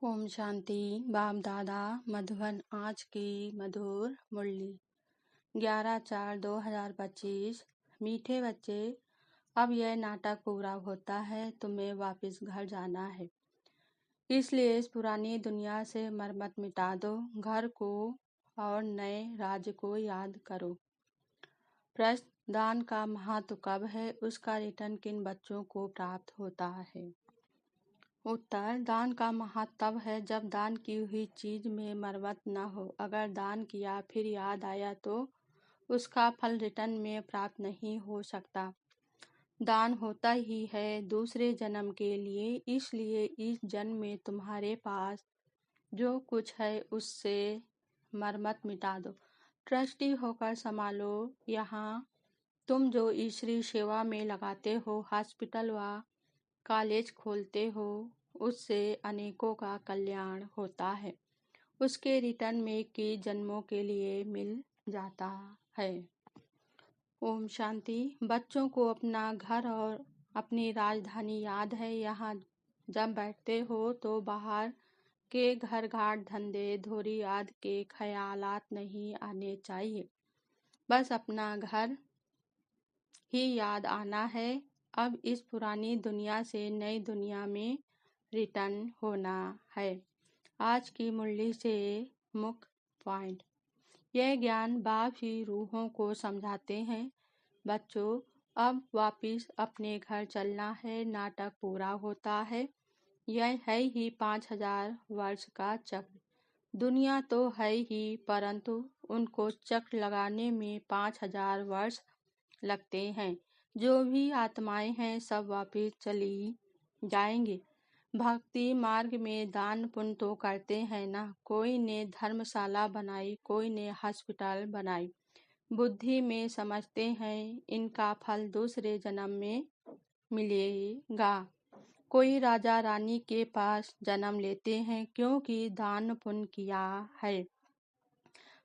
ओम शांति। बाप दादा मधुबन। आज की मधुर मुरली 11/4/2025। मीठे बच्चे, अब यह नाटक पूरा होता है, तुम्हें वापस घर जाना है। इसलिए इस पुरानी दुनिया से मरमत मिटा दो, घर को और नए राज्य को याद करो। प्रश्न: दान का महत्व कब है? उसका रिटर्न किन बच्चों को प्राप्त होता है? उत्तर: दान का महत्व तब है जब दान की हुई चीज में मरम्मत न हो। अगर दान किया फिर याद आया तो उसका फल रिटर्न में प्राप्त नहीं हो सकता। दान होता ही है दूसरे जन्म के लिए, इसलिए इस जन्म में तुम्हारे पास जो कुछ है उससे मरम्मत मिटा दो। ट्रस्टी होकर संभालो। यहाँ तुम जो ईश्वरीय सेवा में लगाते हो, हॉस्पिटल व कॉलेज खोलते हो, उससे अनेकों का कल्याण होता है। उसके रिटर्न में कई जन्मों के लिए मिल जाता है। ओम शांति। बच्चों को अपना घर और अपनी राजधानी याद है। यहाँ जब बैठते हो तो बाहर के घर घाट धंधे धोरी आदि के ख्यालात नहीं आने चाहिए। बस अपना घर ही याद आना है। अब इस पुरानी दुनिया से नई दुनिया में रिटर्न होना है। आज की मुरली से मुख्य पॉइंट: यह ज्ञान बाप ही रूहों को समझाते हैं। बच्चों, अब वापिस अपने घर चलना है। नाटक पूरा होता है। यह है ही 5000 वर्ष का चक्र। दुनिया तो है ही, परंतु उनको चक्र लगाने में 5000 वर्ष लगते हैं। जो भी आत्माएं हैं सब वापिस चली जाएंगी। भक्ति मार्ग में दान पुण्य तो करते हैं ना। कोई ने धर्मशाला बनाई, कोई ने हॉस्पिटल बनाई। बुद्धि में समझते हैं इनका फल दूसरे जन्म में मिलेगा। कोई राजा रानी के पास जन्म लेते हैं क्योंकि दान पुण्य किया है,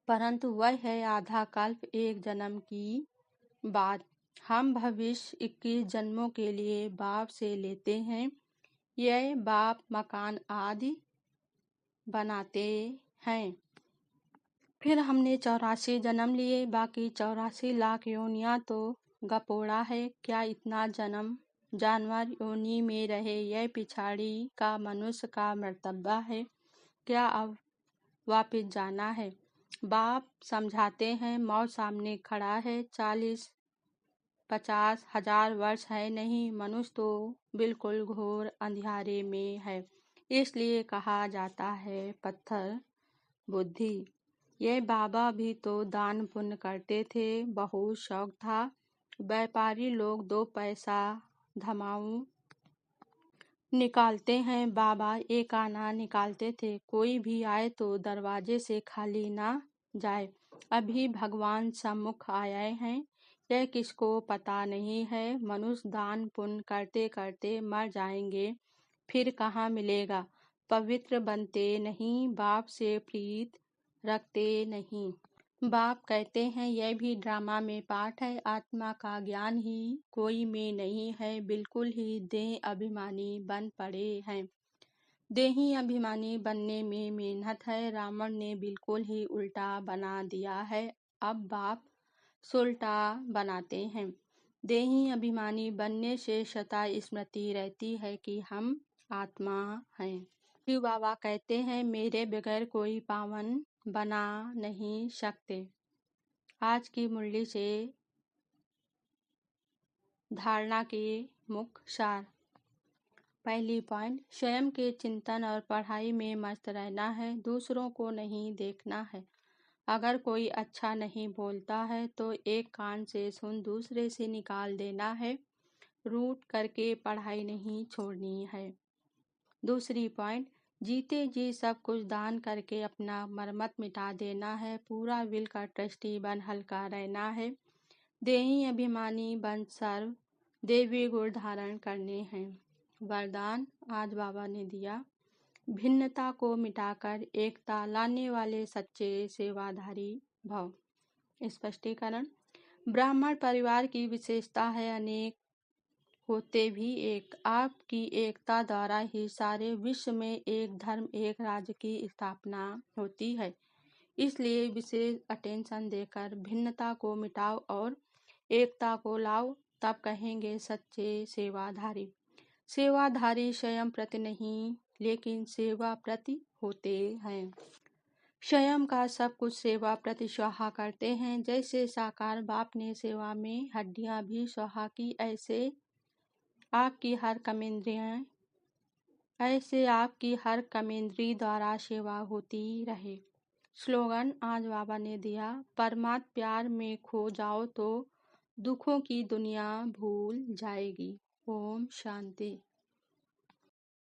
परंतु वह है आधा कल्प, एक जन्म की बात। हम भविष्य 21 जन्मों के लिए बाप से लेते हैं। यह बाप मकान आदि बनाते हैं। फिर हमने 84 जन्म लिए, बाकी 84 लाख योनियां तो गपोड़ा है। क्या इतना जन्म जानवर योनि में रहे, यह पिछाड़ी का मनुष्य का मर्तबा है। क्या अब वापिस जाना है? बाप समझाते हैं मौत सामने खड़ा है। 40-50 हजार वर्ष है नहीं। मनुष्य तो बिल्कुल घोर अंधियारे में है। इसलिए कहा जाता है पत्थर बुद्धि। ये बाबा भी तो दान पुण्य करते थे, बहुत शौक था। व्यापारी लोग 2 पैसा धमाऊ निकालते हैं, बाबा 1 आना निकालते थे। कोई भी आए तो दरवाजे से खाली ना जाए। अभी भगवान सम्मुख आए हैं, यह किसको पता नहीं है। मनुष्य दान पुण्य करते करते मर जाएंगे, फिर कहाँ मिलेगा। पवित्र बनते नहीं, बाप से प्रीत रखते नहीं। बाप कहते हैं यह भी ड्रामा में पाठ है। आत्मा का ज्ञान ही कोई में नहीं है, बिल्कुल ही देह अभिमानी बन पड़े हैं। देही अभिमानी बनने में मेहनत है। रावण ने बिल्कुल ही उल्टा बना दिया है। अब बाप सुलटा बनाते हैं। देही अभिमानी बनने से सदा स्मृति रहती है कि हम आत्मा हैं। शिव बाबा कहते हैं मेरे बगैर कोई पावन बना नहीं सकते। आज की मुरली से धारणा के मुख्य सार: पहली पॉइंट, स्वयं के चिंतन और पढ़ाई में मस्त रहना है, दूसरों को नहीं देखना है। अगर कोई अच्छा नहीं बोलता है तो एक कान से सुन दूसरे से निकाल देना है। रूट करके पढ़ाई नहीं छोड़नी है। दूसरी पॉइंट, जीते जी सब कुछ दान करके अपना मरमत मिटा देना है। पूरा विल का ट्रस्टी बन हल्का रहना है। देही अभिमानी बन सर्व देवी गुण धारण करने हैं। वरदान आज बाबा ने दिया: भिन्नता को मिटाकर एकता लाने वाले सच्चे सेवाधारी भव। स्पष्टीकरण: ब्राह्मण परिवार की विशेषता है अनेक होते भी एक। आपकी एकता द्वारा ही सारे विश्व में एक धर्म एक राज्य की स्थापना होती है। इसलिए विशेष अटेंशन देकर भिन्नता को मिटाओ और एकता को लाओ, तब कहेंगे सच्चे सेवाधारी। सेवाधारी स्वयं प्रति नहीं लेकिन सेवा प्रति होते हैं। स्वयं का सब कुछ सेवा प्रति स्वाहा करते हैं। जैसे साकार बाप ने सेवा में हड्डियां भी स्वाहा की, ऐसे आपकी हर कमेंद्री द्वारा सेवा होती रहे। स्लोगन आज बाबा ने दिया, परमात्म प्यार में खो जाओ तो दुखों की दुनिया भूल जाएगी। ओम शांति।